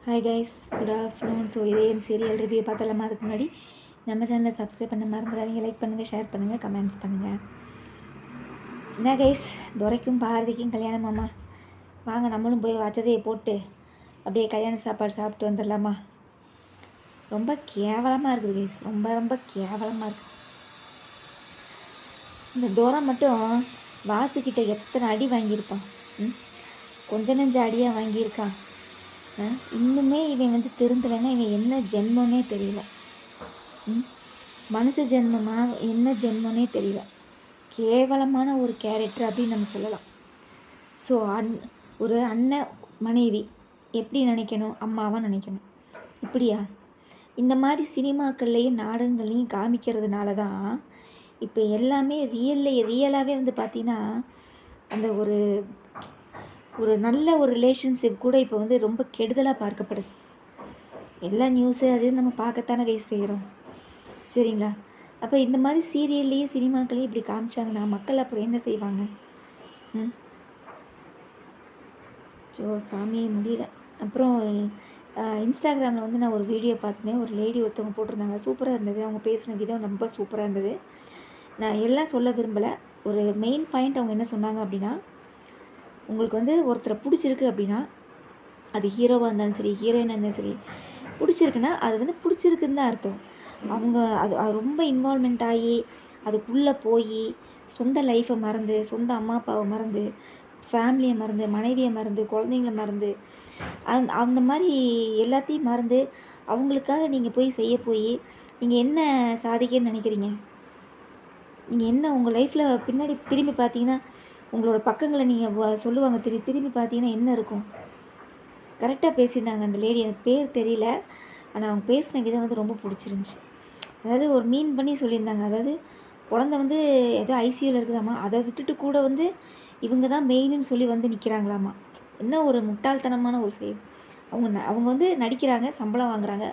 Hi guys, good afternoon. So இதே serial review பார்த்தலாமா? அதுக்கு முன்னாடி நம்ம சேனலை சப்ஸ்கிரைப் பண்ண மறந்துடாதீங்க. லைக் பண்ணுங்கள், ஷேர் பண்ணுங்கள், கமெண்ட்ஸ் பண்ணுங்கள். என்ன கைஸ், துரைக்கும் பாரதிக்கும் கல்யாணமாம்மா. வாங்க நம்மளும் போய் வச்சதையை போட்டு அப்படியே கல்யாண சாப்பாடு சாப்பிட்டு வந்துடலாமா? ரொம்ப கேவலமாக இருக்குது கைஸ், ரொம்ப ரொம்ப கேவலமாக இருக்குது. இந்த துரை மட்டும் வாசுக்கிட்ட எத்தனை அடி வாங்கியிருப்பான். கொஞ்ச நெஞ்ச அடியாக வாங்கியிருக்கான். இன்னுமே இவன் வந்து திருந்தலைன்னா இவன் என்ன ஜென்மனே தெரியல. மனுஷ ஜென்மமா என்ன ஜென்மனே தெரியல. கேவலமான ஒரு கேரக்டர் அப்படின்னு நம்ம சொல்லலாம். ஸோ ஒரு அண்ணன் மனைவி எப்படி நினைக்கணும்? அம்மாவாக நினைக்கணும். இப்படியா? இந்த மாதிரி சினிமாக்கள்லேயும் நாடகங்கள்லையும் காமிக்கிறதுனால தான் இப்போ எல்லாமே ரியலாகவே வந்து பார்த்திங்கன்னா அந்த ஒரு நல்ல ஒரு ரிலேஷன்ஷிப் கூட இப்போ வந்து ரொம்ப கெடுதலாக பார்க்கப்படுது. எல்லா நியூஸு அது நம்ம பார்க்கத்தானே கைஸ் செய்கிறோம், சரிங்களா? அப்போ இந்த மாதிரி சீரியல்லையும் சினிமாக்களையும் இப்படி காமிச்சாங்கன்னா மக்கள் அப்புறம் என்ன செய்வாங்க? ஸோ சாமியே முடியல. அப்புறம் இன்ஸ்டாகிராமில் வந்து நான் ஒரு வீடியோ பார்த்தேன். ஒரு லேடி ஒருத்தவங்க போட்டிருந்தாங்க, சூப்பராக இருந்தது. அவங்க பேசின விதம் ரொம்ப சூப்பராக இருந்தது. நான் எல்லாம் சொல்ல விரும்பலை. ஒரு மெயின் பாயிண்ட் அவங்க என்ன சொன்னாங்க அப்படின்னா, உங்களுக்கு வந்து ஒருத்தரை பிடிச்சிருக்கு அப்படின்னா, அது ஹீரோவாக இருந்தாலும் சரி, ஹீரோயினாக இருந்தாலும் சரி, பிடிச்சிருக்குன்னா அது வந்து பிடிச்சிருக்குன்னு தான் அர்த்தம். அவங்க அது ரொம்ப இன்வால்மெண்ட் ஆகி அதுக்குள்ளே போய் சொந்த லைஃப்பை மறந்து, சொந்த அம்மா அப்பாவை மறந்து, ஃபேமிலியை மறந்து, மனைவியை மறந்து, குழந்தைங்கள மறந்து, அந்த மாதிரி எல்லாத்தையும் மறந்து அவங்களுக்காக நீங்கள் போய் செய்ய போய் நீங்கள் என்ன சாதிக்கன்னு நினைக்கிறீங்க? நீங்கள் என்ன உங்கள் லைஃப்பில் பின்னாடி திரும்பி பார்த்தீங்கன்னா உங்களோட பக்கங்களை நீங்கள் சொல்லுவாங்க, திரும்பி பார்த்தீங்கன்னா என்ன இருக்கும்? கரெக்டாக பேசியிருந்தாங்க அந்த லேடி. எனக்கு பேர் தெரியல, ஆனால் அவங்க பேசின விதம் வந்து ரொம்ப பிடிச்சிருந்துச்சி. அதாவது ஒரு மீன் பண்ணி சொல்லியிருந்தாங்க. அதாவது குழந்த வந்து ஏதோ ஐசியூவில் இருக்குதாம்மா, அதை விட்டுட்டு கூட வந்து இவங்க தான் மெயின்னு சொல்லி வந்து நிற்கிறாங்களாம்மா. என்ன ஒரு முட்டாள்தனமான ஒரு செயல். அவங்க வந்து நடிக்கிறாங்க, சம்பளம் வாங்குறாங்க,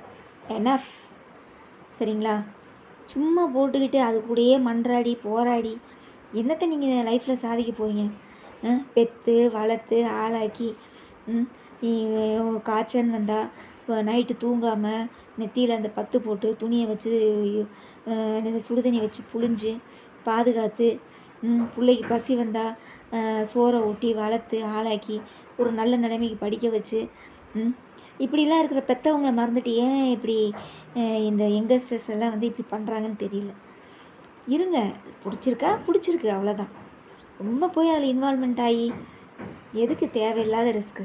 எனாஃப், சரிங்களா? சும்மா போட்டுக்கிட்டு அது கூடயே மன்றாடி போராடி என்னத்தை நீங்கள் லைஃப்பில் சாதிக்க போகிறீங்க? பெற்று வளர்த்து ஆளாக்கி நீ காய்ச்சல் வந்தால் நைட்டு தூங்காமல் நெத்தியில் அந்த பத்து போட்டு துணியை வச்சு சுடுதண்ணி வச்சு புழிஞ்சு பாதுகாத்து, பிள்ளைக்கு பசி வந்தால் சோறை ஊட்டி வளர்த்து ஆளாக்கி ஒரு நல்ல நிலைமைக்கு படிக்க வச்சு, இப்படிலாம் இருக்கிற பெற்றவங்களை மறந்துட்டு ஏன் இப்படி இந்த யங்கஸ்டர்ஸ் எல்லாம் வந்து இப்படி பண்ணுறாங்கன்னு தெரியல. இருங்க, பிடிச்சிருக்கு அவ்வளோதான். ரொம்ப போய் அதில் இன்வால்மெண்ட் ஆகி எதுக்கு தேவையில்லாத ரிஸ்க்கு?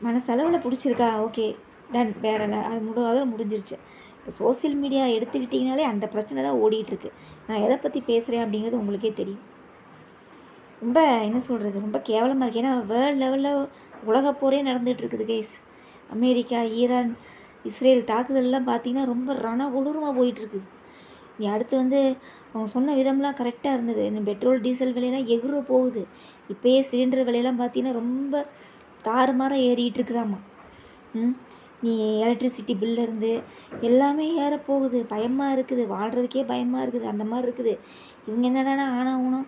மனசளவில் பிடிச்சிருக்கா, ஓகே டன், வேற அது முடிஞ்சிருச்சு. இப்போ சோசியல் மீடியா எடுத்துக்கிட்டிங்கனாலே அந்த பிரச்சனை தான் ஓடிட்டுருக்கு. நான் எதை பற்றி பேசுகிறேன் அப்படிங்கிறது உங்களுக்கே தெரியும். ரொம்ப என்ன சொல்கிறது, ரொம்ப கேவலமாக இருக்குது. ஏன்னா வேர்ல்டு லெவலில் உலகப்போரே நடந்துகிட்டு இருக்குது கைஸ். அமெரிக்கா, ஈரான், இஸ்ரேல் தாக்குதல்லாம் பார்த்திங்கன்னா ரொம்ப ரணகொடூரமாக போயிட்டுருக்குது. நீ அடுத்து வந்து அவங்க சொன்ன விதம்லாம் கரெக்டாக இருந்தது. இந்த பெட்ரோல் டீசல் விலையெல்லாம் எகுற போகுது. இப்போயே சிலிண்டர் விலையெல்லாம் பார்த்திங்கன்னா ரொம்ப தாறுமாறாக ஏறிட்டு இருக்குதாம்மா. நீ எலக்ட்ரிசிட்டி பில்லிருந்து எல்லாமே ஏறப்போகுது. பயமாக இருக்குது, வாழ்கிறதுக்கே பயமாக இருக்குது. அந்த மாதிரி இருக்குது. இவங்க என்னடானா ஊனம்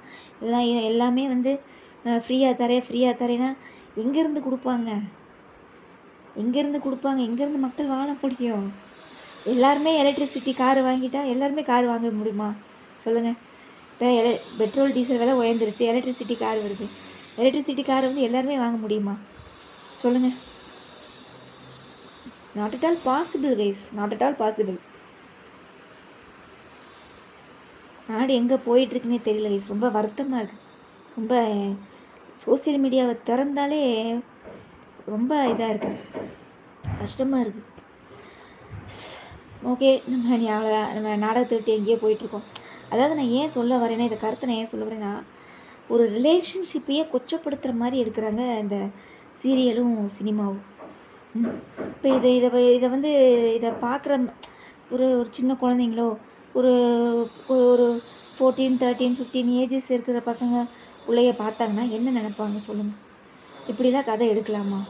எல்லாமே வந்து ஃப்ரீயாக தரேன்னா எங்கேருந்து கொடுப்பாங்க? எங்கேருந்து மக்கள் வாழ முடியும்? எல்லாருமே எலக்ட்ரிசிட்டி கார் வாங்கிட்டா எல்லாருமே கார் வாங்க முடியுமா சொல்லுங்கள்? இப்போ பெட்ரோல் டீசல் விலை உயர்ந்துருச்சு, எலக்ட்ரிசிட்டி கார் வருது. எலக்ட்ரிசிட்டி கார் வந்து எல்லாருமே வாங்க முடியுமா சொல்லுங்கள்? Not at all possible guys, not at all possible. நாடு எங்கே போயிட்டுருக்குன்னே தெரியல கைஸ். ரொம்ப வருத்தமாக இருக்குது. ரொம்ப சோசியல் மீடியாவை திறந்தாலே ரொம்ப இதாக இருக்குது, கஷ்டமாக இருக்குது. ஓகே, நம்ம நாடகத்தை விட்டு எங்கேயோ போயிட்டுருக்கோம். அதாவது நான் ஏன் சொல்ல வரேன்னா, இந்த கருத்தை நான் ஏன் சொல்ல வரேன்னா, ஒரு ரிலேஷன்ஷிப்பையே கொச்சப்படுத்துகிற மாதிரி எடுக்கிறாங்க இந்த சீரியலும் சினிமாவும். இப்போ இதை வந்து இதை பார்க்குற ஒரு சின்ன குழந்தைங்களோ, ஒரு ஒரு 14, 13, 15 ஏஜஸ் இருக்கிற பசங்க பிள்ளைய பார்த்தாங்கன்னா என்ன நினைப்பாங்க சொல்லுங்கள்? இப்படிலாம் கதை எடுக்கலாமா?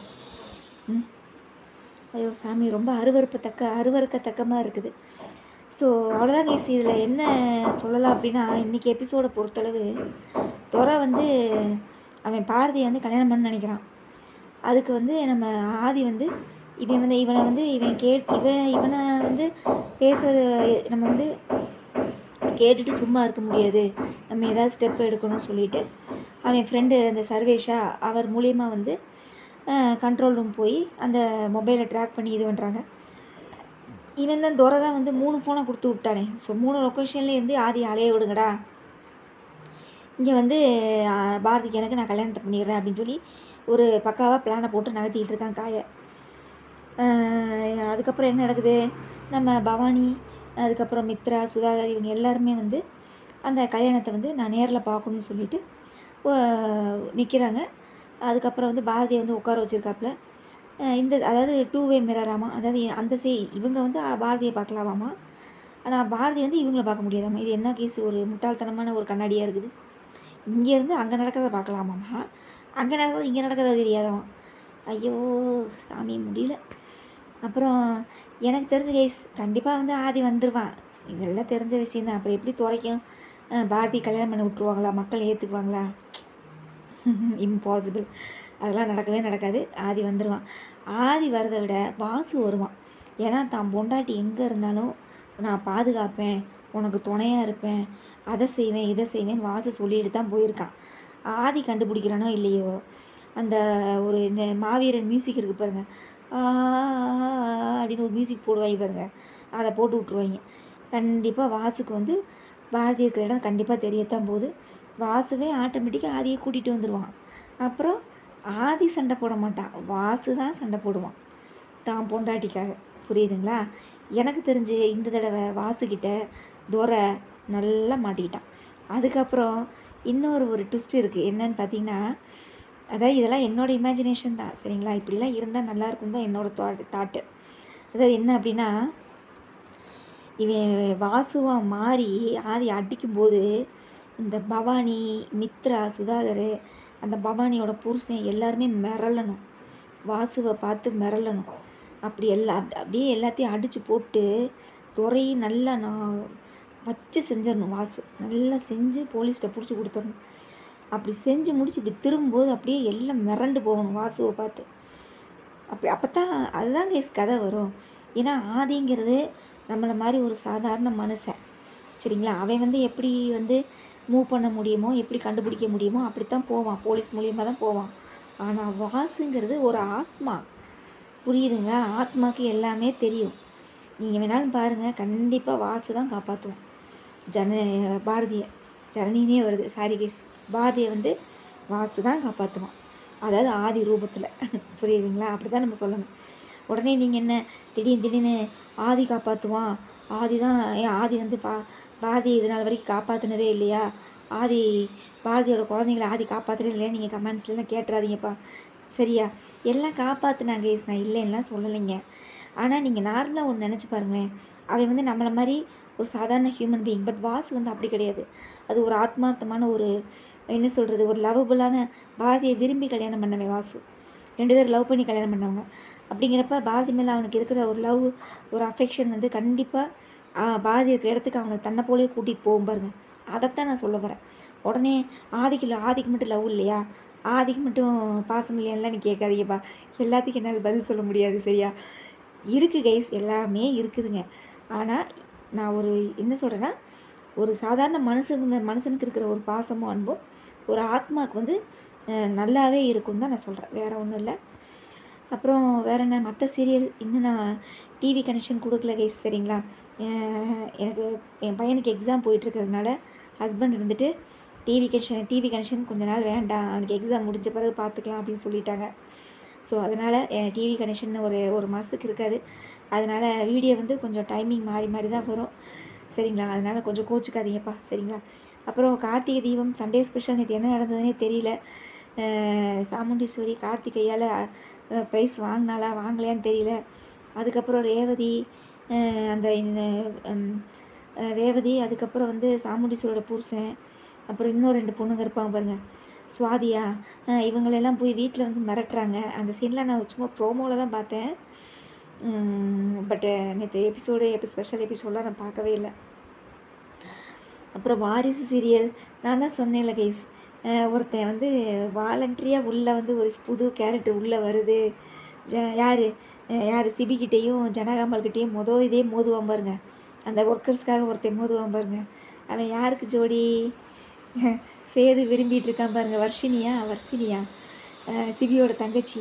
ஐயோ சாமி, ரொம்ப அருவறுக்கத்தக்கமாக இருக்குது. ஸோ அவ்வளோதான் கைஸ். இதில் என்ன சொல்லலாம் அப்படின்னா, இன்றைக்கி எபிசோடை பொறுத்தளவு துரை வந்து அவன் பாரதியை வந்து கல்யாணம் பண்ண நினைக்கிறான். அதுக்கு வந்து நம்ம ஆதி வந்து இவனை வந்து பேச நம்ம வந்து கேட்டுட்டு சும்மா இருக்க முடியாது, நம்ம ஏதாவது ஸ்டெப் எடுக்கணும்னு சொல்லிட்டு அவன் ஃப்ரெண்டு அந்த சர்வேஷா அவர் மூலியமா வந்து கண்ட்ரோல் ரூம் போய் அந்த மொபைலை ட்ராக் பண்ணி இது பண்ணுறாங்க. இவன் தான் துரை தான் வந்து 3 ஃபோனை கொடுத்து விட்டானே. ஸோ 3 லொக்கேஷன்லேருந்து ஆதி அலைய விடுங்கடா, இங்கே வந்து பாரதிக்கு எனக்கு நான் கல்யாணத்தை பண்ணிடுறேன் அப்படின்னு சொல்லி ஒரு பக்காவாக பிளானை போட்டு நகர்த்திக்கிட்டு இருக்கான் காயை. அதுக்கப்புறம் என்ன நடக்குது, நம்ம பவானி அதுக்கப்புறம் மித்ரா சுதாகர் இவங்க எல்லாருமே வந்து அந்த கல்யாணத்தை வந்து நான் நேரில் பார்க்கணுன்னு சொல்லிட்டு நிற்கிறாங்க. அதுக்கப்புறம் வந்து பாரதியை வந்து உட்கார வச்சுருக்காப்புல. அதாவது 2 வே மிரராமா, அதாவது அந்த இவங்க வந்து பாரதியை பார்க்கலாமாம்மா, ஆனால் பாரதி வந்து இவங்கள பார்க்க முடியாதாம்மா. இது என்ன கேஸ், ஒரு முட்டாள்தனமான ஒரு கண்ணாடியாக இருக்குது. இங்கேருந்து அங்கே நடக்கிறத பார்க்கலாமாம்மா, அங்கே நடக்கிறது இங்கே நடக்கிறத தெரியாதாம்மா. ஐயோ சாமி முடியல. அப்புறம் எனக்கு தெரிஞ்ச கேஸ் கண்டிப்பாக வந்து ஆதி வந்துடுவான், இதெல்லாம் தெரிஞ்ச விஷயந்தான். அப்புறம் எப்படி துறைக்கும் பாரதி கல்யாணம் பண்ணி விட்ருவாங்களா, மக்கள் ஏற்றுக்குவாங்களா? இம்பாசிபிள், அதெல்லாம் நடக்கவே நடக்காது. ஆதி வந்துடுவான். ஆதி வரதை விட வாசு வருவான். ஏன்னா தான் பொண்டாட்டி எங்கே இருந்தாலும் நான் பாதுகாப்பேன், உனக்கு துணையாக இருப்பேன், அதை செய்வேன் இதை செய்வேன் வாசு சொல்லிட்டு தான் போயிருக்கான். ஆதி கண்டுபிடிக்கிறானோ இல்லையோ, அந்த ஒரு இந்த மாவீரன் மியூசிக் இருக்குது பாருங்கள், அப்படின்னு ஒரு மியூசிக் போடுவாங்க பாருங்க, அதை போட்டு விட்ருவாங்க. கண்டிப்பாக வாசுக்கு வந்து பாரதி இருக்கிற இடம் கண்டிப்பாக தெரியத்தான் போகுது. வாசுவே ஆட்டோமேட்டிக்காக ஆதியை கூட்டிகிட்டு வந்துடுவான். அப்புறம் ஆதி சண்டை போட மாட்டான், வாசு தான் சண்டை போடுவான் தான் பொண்டாட்டிக்காக. புரியுதுங்களா? எனக்கு தெரிஞ்சு இந்த தடவை வாசுக்கிட்ட துரை நல்லா மாட்டிக்கிட்டான். அதுக்கப்புறம் இன்னொரு ஒரு ட்விஸ்ட் இருக்குது. என்னன்னு பார்த்தீங்கன்னா, அதாவது இதெல்லாம் என்னோடய இமேஜினேஷன் தான், சரிங்களா? இப்படிலாம் இருந்தால் நல்லாயிருக்கும் தான் என்னோடய தாட்டு. அதாவது என்ன அப்படின்னா, இவன் வாசுவாக மாறி ஆதி அடிக்கும்போது இந்த பவானி மித்ரா சுதாகர் அந்த பவானியோட புருஷன் எல்லாருமே மிரளணும், வாசுவை பார்த்து மிரளணும். அப்படி அப்படியே எல்லாத்தையும் அடித்து போட்டு துறையும் நல்லா நான் வச்சு செஞ்சிடணும். வாசு நல்லா செஞ்சு போலீஸ்கிட்ட பிடிச்சி கொடுத்துடணும். அப்படி செஞ்சு முடிச்சு இப்படி திரும்பும்போது அப்படியே எல்லாம் மிரண்டு போகணும் வாசுவை பார்த்து. அப்போ தான் அதுதான் கேஸ் கதை வரும். ஏன்னா ஆதிங்கிறது நம்மளை மாதிரி ஒரு சாதாரண மனுஷன், சரிங்களா? அவன் வந்து எப்படி வந்து மூவ் பண்ண முடியுமோ, எப்படி கண்டுபிடிக்க முடியுமோ அப்படித்தான் போவான், போலீஸ் மூலியமாக தான் போவான். ஆனால் வாசுங்கிறது ஒரு ஆத்மா, புரியுதுங்களா? ஆத்மாவுக்கு எல்லாமே தெரியும். நீங்கள் வேணாலும் பாருங்கள், கண்டிப்பாக வாசு தான் காப்பாற்றுவான் பாரதியை. ஜனனினே வருது, சாரி கேஸ், பாரதியை வந்து வாசு தான் காப்பாற்றுவான், அதாவது ஆதி ரூபத்தில். புரியுதுங்களா? அப்படி தான் நம்ம சொல்லணும். உடனே நீங்கள் என்ன திடீர்னு ஆதி காப்பாற்றுவான், ஆதி தான், ஏன் ஆதி வந்து பாரதி இது நாள் வரைக்கும் காப்பாற்றினதே இல்லையா, பாரதியோட குழந்தைங்கள ஆதி காப்பாற்றுறதே இல்லையா, நீங்கள் கமெண்ட்ஸ்லாம் கேட்டுறாதீங்கப்பா, சரியா? எல்லாம் காப்பாற்றினாங்க கேஸ், நான் இல்லைன்னா சொல்லலைங்க. ஆனால் நீங்கள் நார்மலாக ஒன்று நினச்சி பாருங்களேன், அவன் வந்து நம்மளை மாதிரி ஒரு சாதாரண ஹியூமன் பீயிங். பட் வாசு வந்து அப்படி கிடையாது. அது ஒரு ஆத்மார்த்தமான ஒரு என்ன சொல்கிறது, ஒரு லவ்வபுளான, பாரதியை விரும்பி கல்யாணம் பண்ணவன் வாசு. 2 பேர் லவ் பண்ணி கல்யாணம் பண்ணவங்க. அப்படிங்கிறப்ப பாரதி மேலே அவனுக்கு இருக்கிற ஒரு லவ், ஒரு அஃபெக்ஷன் வந்து கண்டிப்பாக பாரதி இருக்கிற இடத்துக்கு அவனை தன்னை போலே கூட்டிகிட்டு போகும் பாருங்க. அதைத்தான் நான் சொல்ல வரேன். உடனே ஆதிக்கு மட்டும் லவ் இல்லையா, ஆதிக்கு மட்டும் பாசம் இல்லையான்லாம் நீ கேட்காதீங்கப்பா, எல்லாத்துக்கும் என்னால் பதில் சொல்ல முடியாது, சரியா? இருக்குது கைஸ், எல்லாமே இருக்குதுங்க. ஆனால் நான் ஒரு என்ன சொல்கிறேன்னா, ஒரு சாதாரண மனுஷனுக்கு இருக்கிற ஒரு பாசமோ அன்போ ஒரு ஆத்மாவுக்கு வந்து நல்லாவே இருக்கும்னு தான் நான் சொல்கிறேன், வேறு ஒன்றும் இல்லை. அப்புறம் வேறு என்ன, மற்ற சீரியல் இன்னும் நான் டிவி கனெக்ஷன் கொடுக்கல கைஸ், சரிங்களா? எனக்கு என் பையனுக்கு எக்ஸாம் போயிட்டுருக்கிறதுனால ஹஸ்பண்ட் இருந்துட்டு டிவி கனெக்ஷன் கொஞ்ச நாள் வேண்டாம், அவனுக்கு எக்ஸாம் முடிஞ்ச பிறகு பார்த்துக்கலாம் அப்படின்னு சொல்லிட்டாங்க. ஸோ அதனால் டிவி கனெக்ஷன் ஒரு மாதத்துக்கு இருக்காது. அதனால் வீடியோ வந்து கொஞ்சம் டைமிங் மாறி தான் வரும், சரிங்களா? அதனால் கொஞ்சம் கோச்சிக்காதீங்கப்பா, சரிங்களா? அப்புறம் கார்த்திகை தீபம் சண்டே ஸ்பெஷல் நேற்று என்ன நடந்ததுன்னே தெரியல. சாமுண்டீஸ்வரி கார்த்திகையால் ப்ரைஸ் வாங்கினாலா வாங்கலையான்னு தெரியல. அதுக்கப்புறம் ரேவதி அதுக்கப்புறம் வந்து சாமுண்டீஸ்வரியோட புருஷன், அப்புறம் இன்னும் 2 பொண்ணுங்க இருப்பாங்க பாருங்கள், சுவாதியா, இவங்களெல்லாம் போய் வீட்டில் வந்து மிரட்டுறாங்க. அந்த சீன்லாம் நான் சும்மா ப்ரோமோவில் தான் பார்த்தேன். பட்டு நேற்று ஸ்பெஷல் எபிசோடெலாம் நான் பார்க்கவே இல்லை. அப்புறம் வாரிசு சீரியல், நான் தான் சொன்னேன்ல கைஸ், ஒருத்தன் வந்து வாலண்ட்ரியாக உள்ளே வந்து ஒரு புது கேரக்டர் உள்ளே வருது, யார் யார் சிபிக்கிட்டேயும் ஜனகாம்பாள்கிட்டேயும் இதே மோதுவான் பாருங்க. அந்த ஒர்க்கர்ஸ்க்காக ஒருத்தன் மோதுவான் பாருங்க. அவன் யாருக்கு ஜோடி? சேது விரும்பிகிட்டு இருக்கான் பாருங்க. வர்ஷினியா சிபியோட தங்கச்சி.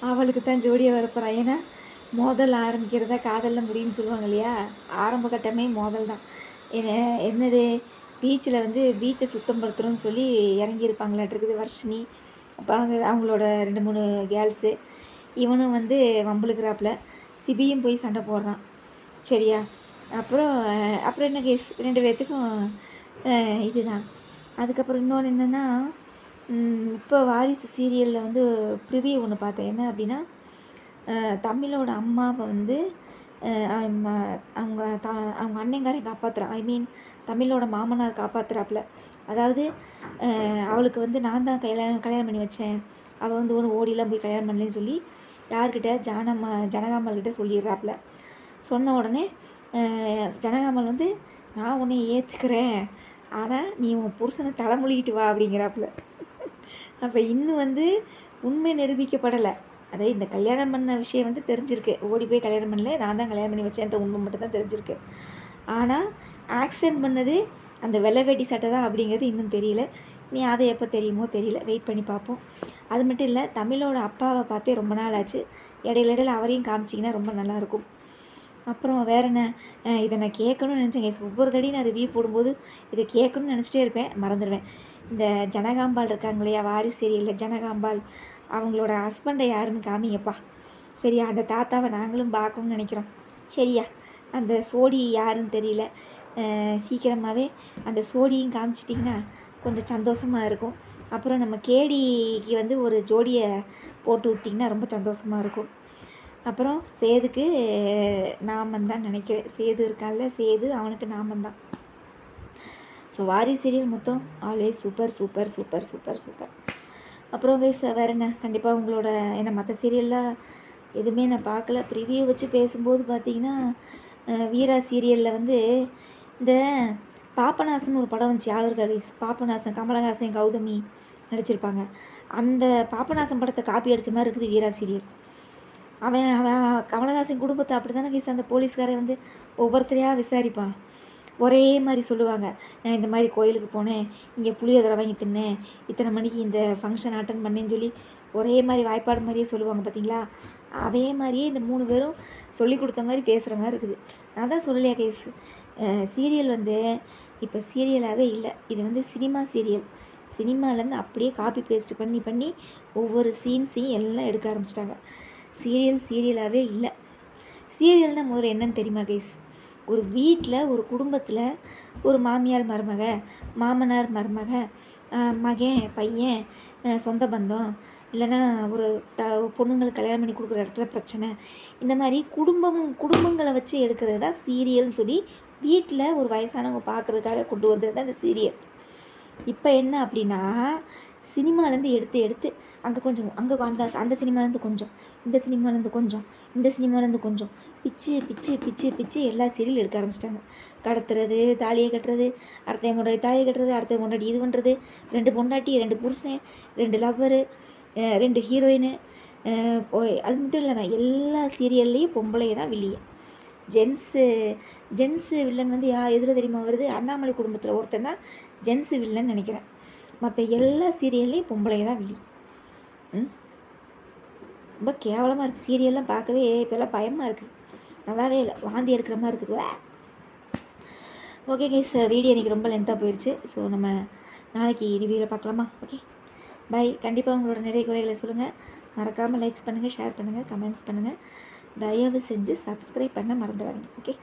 அவளுக்கு தான் ஜோடியாக வரப்போகிறான். ஏன்னா மோதல் ஆரம்பிக்கிறதா காதலில் முடியும்னு சொல்லுவாங்க இல்லையா? ஆரம்ப கட்டமே மோதல் தான். என்னது பீச்சில் வந்து பீச்சை சுத்தம் படுத்துகிறோன்னு சொல்லி இறங்கியிருப்பாங்களாட்டிருக்குது வர்ஷினி. அப்போ அவங்களோட 2-3 கேர்ள்ஸு. இவனும் வந்து வம்புழுக்கிறாப்புல. சிபியும் போய் சண்டை போடுறான். சரியா? அப்புறம் என்ன கேஸ் 2 பேர்த்துக்கும் இதுதான். அதுக்கப்புறம் இன்னொன்று என்னென்னா, இப்போ வாரிசு சீரியலில் வந்து ப்ரிவியூ ஒன்று பார்த்தேன். என்ன அப்படின்னா, தமிழோட அம்மாவை வந்து அவங்க அண்ணங்காரையும் காப்பாற்றுறான். ஐ மீன் தமிழோட மாமனார் காப்பாற்றுறாப்புல. அதாவது அவளுக்கு வந்து நான் தான் கல்யாணம் பண்ணி வச்சேன், அவள் வந்து ஒன்று ஓடிலாம் போய் கல்யாணம் பண்ணலன்னு சொல்லி யார்கிட்ட ஜனகாம்பாள்கிட்ட சொல்லிடுறாப்புல. சொன்ன உடனே ஜனகாம்பாள் வந்து நான் உன்னை ஏற்றுக்கிறேன், ஆனால் நீ உன் புருஷனை தலைமொழிக்கிட்டு வா அப்படிங்கிறாப்புல. அப்போ இன்னும் வந்து உண்மை நிரூபிக்கப்படலை. அதாவது இந்த கல்யாணம் பண்ண விஷயம் வந்து தெரிஞ்சிருக்கு. ஓடி போய் கல்யாணம் பண்ணல, நான் தான் கல்யாணம் பண்ணி வச்சேன்ற உண்மை மட்டும் தான் தெரிஞ்சிருக்கு. ஆனால் ஆக்சிடென்ட் பண்ணது அந்த வெள்ளை வேட்டி சட்டை தான் அப்படிங்கிறது இன்னும் தெரியல. நீ அதை எப்போ தெரியுமோ தெரியல, வெயிட் பண்ணி பார்ப்போம். அது மட்டும் இல்லை, தமிழோட அப்பாவை பார்த்தே ரொம்ப நாள் ஆச்சு. இடையில அவரையும் காமிச்சிங்கன்னா ரொம்ப நல்லாயிருக்கும். அப்புறம் வேறு என்ன, இதை நான் கேட்கணும்னு நினச்சேன். ஒவ்வொரு தடையும் நான் ரிவ்யூ போடும்போது இதை கேட்கணும்னு நினச்சிட்டே இருப்பேன், மறந்துடுவேன். இந்த ஜனகாம்பாள் இருக்காங்க இல்லையா, வாரிசு சீரியலில் ஜனகாம்பாள், அவங்களோட ஹஸ்பண்டை யாருன்னு காமிங்கப்பா. சரியா? அந்த தாத்தாவை நாங்களும் பார்க்கணும்னு நினைக்கிறோம். சரியா? அந்த சோடி யாருன்னு தெரியல. சீக்கிரமாகவே அந்த சோடியும் காமிச்சிட்டிங்கன்னா கொஞ்சம் சந்தோஷமாக இருக்கும். அப்புறம் நம்ம கேடிக்கு வந்து ஒரு ஜோடியை போட்டு விட்டிங்கன்னா ரொம்ப சந்தோஷமாக இருக்கும். அப்புறம் சேதுக்கு நாமந்தான் நினைக்கிறேன். சேது இருக்கான்ல, சேது அவனுக்கு நாமந்தான். ஸோ வாரிசு சீரியல் மொத்தம் always super super super super super. அப்புறம் கைஸ் வேறு என்ன, கண்டிப்பாக உங்களோட என்ன மற்ற சீரியல்லாம் எதுவுமே நான் பார்க்கல. ப்ரிவியூ வச்சு பேசும்போது பார்த்தீங்கன்னா, வீரா சீரியலில் வந்து இந்த பாபநாசன் ஒரு படம் வந்துச்சு, யாருக்கா கைஸ்? பாபநாசன், கமலஹாசன், கௌதமி நடிச்சிருப்பாங்க. அந்த பாபநாசன் படத்தை காப்பி அடித்த மாதிரி இருக்குது வீரா சீரியல். அவன் கமலஹாசன் குடும்பத்தை அப்படி தானே கைஸ் அந்த போலீஸ்காரன் வந்து ஒவ்வொருத்தரையாக விசாரிப்பான். ஒரே மாதிரி சொல்லுவாங்க. நான் இந்த மாதிரி கோயிலுக்கு போனேன், இங்கே புளியோதரை வாங்கி தின்னேன், இத்தனை மணிக்கு இந்த ஃபங்க்ஷன் அட்டன் பண்ணேன்னு சொல்லி ஒரே மாதிரி வாய்ப்பாடு மாதிரியே சொல்லுவாங்க பார்த்தீங்களா? அதே மாதிரியே இந்த 3 பேரும் சொல்லி கொடுத்த மாதிரி பேசுகிற மாதிரி இருக்குது. நான் தான் சொல்லலையா கேஸ், சீரியல் வந்து இப்போ சீரியலாகவே இல்லை, இது வந்து சினிமா சீரியல். சினிமாலேருந்து அப்படியே காப்பி பேஸ்ட் பண்ணி ஒவ்வொரு சீன்ஸையும் எல்லாம் எடுக்க ஆரம்பிச்சிட்டாங்க. சீரியலாகவே இல்லை. சீரியல்னால் முதல்ல என்னன்னு தெரியுமா கைஸ்? ஒரு வீட்டில் ஒரு குடும்பத்தில் ஒரு மாமியார் மருமக, மாமனார் மருமக, மகன் பையன், சொந்த பந்தம், இல்லைன்னா ஒரு பொண்ணுங்களுக்கு கல்யாணம் பண்ணி கொடுக்குற இடத்துல பிரச்சனை, இந்த மாதிரி குடும்பங்களை வச்சு எடுக்கிறது தான் சீரியல்னு சொல்லி வீட்டில் ஒரு வயசானவங்க பார்க்குறதுக்காக கொண்டு வந்தது தான் இந்த சீரியல். இப்போ என்ன அப்படின்னா, சினிமாலேருந்து எடுத்து அங்கே கொஞ்சம், அங்கே அந்த சினிமாலேருந்து கொஞ்சம், இந்த சினிமாலேருந்து கொஞ்சம், இந்த சினிமாலேருந்து கொஞ்சம் பிச்சு எல்லா சீரியல் எடுக்க ஆரம்பிச்சிட்டாங்க. கடத்துறது, தாலியை கட்டுறது, அடுத்த முன்னாடி தாலியை கட்டுறது, அடுத்த முன்னாடி இது பண்ணுறது, 2 பொண்டாட்டி, 2 புருஷன், 2 லவ்வரு, 2 ஹீரோயினு. அது மட்டும் இல்லைண்ணா, எல்லா சீரியல்லையும் பொம்பளை தான் வில்லியன். ஜென்ஸு வில்லன் வந்து எதில் தெரியுமா வருது? அண்ணாமலை குடும்பத்தில் ஒருத்தன் தான் ஜென்ஸு வில்லன் நினைக்கிறேன். மற்ற எல்லா சீரியல்லையும் பொம்பளை தான் வில்லி. ரொம்ப கேவலமாக இருக்குது. சீரியல்லாம் பார்க்கவே இப்போல்லாம் பயமாக இருக்குது, நல்லாவே இல்லை, வாந்தி எடுக்கிற மாதிரி இருக்குது. ஓகே கைஸ், வீடியோ இன்றைக்கி ரொம்ப லென்த்தாக போயிடுச்சு. ஸோ நம்ம நாளைக்கு ரிவ்யூவில் பார்க்கலாமா? Okay bye. கண்டிப்பாக உங்களோட நிறைய குறைகளை சொல்லுங்கள். மறக்காமல் லைக்ஸ் பண்ணுங்கள், ஷேர் பண்ணுங்கள், கமெண்ட்ஸ் பண்ணுங்கள். தயவு செஞ்சு சப்ஸ்கிரைப் பண்ண மறந்துடாதீங்க. ஓகே.